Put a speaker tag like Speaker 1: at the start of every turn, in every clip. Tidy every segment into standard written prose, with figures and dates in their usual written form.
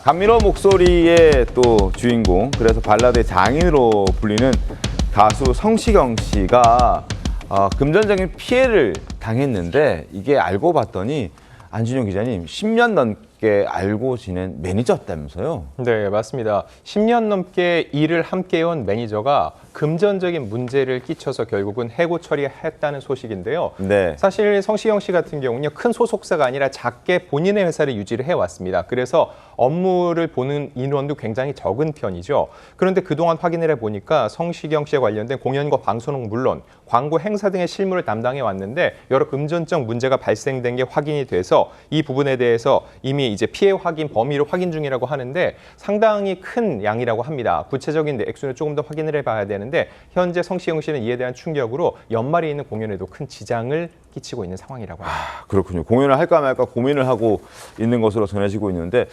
Speaker 1: 감미로운 목소리의 또 주인공, 그래서 발라드의 장인으로 불리는 가수 성시경 씨가 금전적인 피해를 당했는데 이게 알고 봤더니 안진용 기자님 10년 넘게 알고 지낸 매니저였다면서요?
Speaker 2: 네, 맞습니다. 10년 넘게 일을 함께해온 매니저가 금전적인 문제를 끼쳐서 결국은 해고 처리했다는 소식인데요.
Speaker 1: 네.
Speaker 2: 사실 성시경 씨 같은 경우는요, 큰 소속사가 아니라 작게 본인의 회사를 유지를 해왔습니다. 그래서 업무를 보는 인원도 굉장히 적은 편이죠. 그런데 그동안 확인을 해보니까 성시경 씨에 관련된 공연과 방송은 물론 광고 행사 등의 실무를 담당해 왔는데 여러 금전적 문제가 발생된 게 확인이 돼서 이 부분에 대해서 이미 이제 피해 확인 범위를 확인 중이라고 하는데 상당히 큰 양이라고 합니다. 구체적인 액수는 조금 더 확인을 해봐야 되는데 현재 성시경 씨는 이에 대한 충격으로 연말에 있는 공연에도 큰 지장을 끼치고 있는 상황이라고 합니다.
Speaker 1: 그렇군요. 공연을 할까 말까 고민을 하고 있는 것으로 전해지고 있는데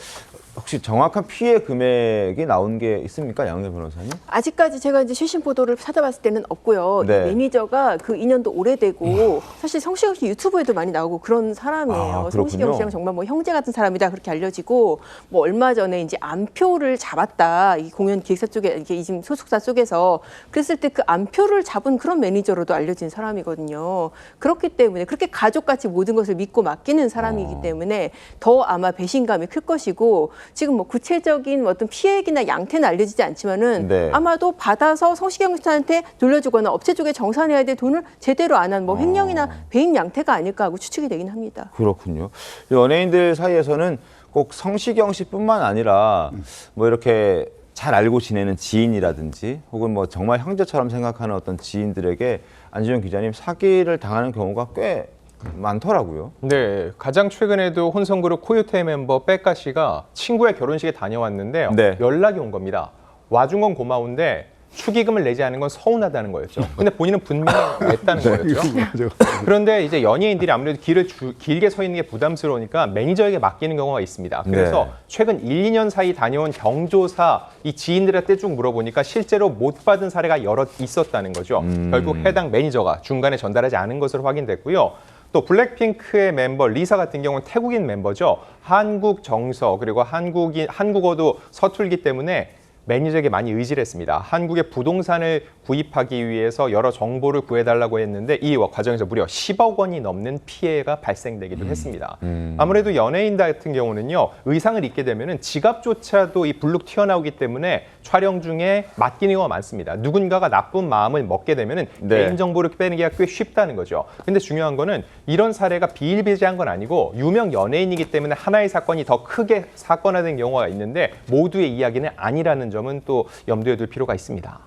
Speaker 1: 혹시 정확한 피해 금액이 나온 게 있습니까, 양현 변호사님?
Speaker 3: 아직까지 제가 이제 최신 보도를 찾아봤을 때는 없고요.
Speaker 1: 네.
Speaker 3: 이 매니저가 그 인연도 오래되고 사실 성시경 씨 유튜브에도 많이 나오고 그런 사람이에요. 성시경 씨랑 정말 뭐 형제 같은 사람이다 그렇게 알려지고 뭐 얼마 전에 이제 암표를 잡았다 이 공연 기획사 쪽에 이게 지금 소속사 쪽에서 그랬을 때 그 암표를 잡은 그런 매니저로도 알려진 사람이거든요. 그렇기 때문에 그렇게 가족같이 모든 것을 믿고 맡기는 사람이기 때문에 더 아마 배신감이 클 것이고. 지금 뭐 구체적인 어떤 피해액이나 양태는 알려지지 않지만은
Speaker 1: 네.
Speaker 3: 아마도 받아서 성시경 씨한테 돌려주거나 업체 쪽에 정산해야 될 돈을 제대로 안 한 뭐 횡령이나 배임 양태가 아닐까 하고 추측이 되긴 합니다.
Speaker 1: 그렇군요. 연예인들 사이에서는 꼭 성시경 씨뿐만 아니라 뭐 이렇게 잘 알고 지내는 지인이라든지 혹은 뭐 정말 형제처럼 생각하는 어떤 지인들에게 안진용 기자님 사기를 당하는 경우가 꽤 많더라고요.
Speaker 2: 네, 가장 최근에도 혼성그룹 코요태 멤버 백가 씨가 친구의 결혼식에 다녀왔는데요.
Speaker 1: 네.
Speaker 2: 연락이 온 겁니다. 와준 건 고마운데 축의금을 내지 않은 건 서운하다는 거였죠. 근데 본인은 분명히 냈다는 거였죠. 그런데 이제 연예인들이 아무래도 길게 서 있는 게 부담스러우니까 매니저에게 맡기는 경우가 있습니다. 그래서
Speaker 1: 네.
Speaker 2: 최근 1, 2년 사이 다녀온 경조사 이 지인들한테 쭉 물어보니까 실제로 못 받은 사례가 여러 있었다는 거죠. 결국 해당 매니저가 중간에 전달하지 않은 것으로 확인됐고요. 또 블랙핑크의 멤버 리사 같은 경우는 태국인 멤버죠. 한국 정서 그리고 한국어도 서툴기 때문에 매니저에게 많이 의지를 했습니다. 한국의 부동산을 구입하기 위해서 여러 정보를 구해달라고 했는데 이 과정에서 무려 10억 원이 넘는 피해가 발생되기도 했습니다. 아무래도 연예인 같은 경우는요. 의상을 입게 되면 지갑조차도 이 불룩 튀어나오기 때문에 촬영 중에 맡기는 경우가 많습니다. 누군가가 나쁜 마음을 먹게 되면
Speaker 1: 네.
Speaker 2: 개인정보를 빼는 게 꽤 쉽다는 거죠. 근데 중요한 거는 이런 사례가 비일비재한 건 아니고 유명 연예인이기 때문에 하나의 사건이 더 크게 사건화된 경우가 있는데 모두의 이야기는 아니라는 점은 또 염두에 둘 필요가 있습니다.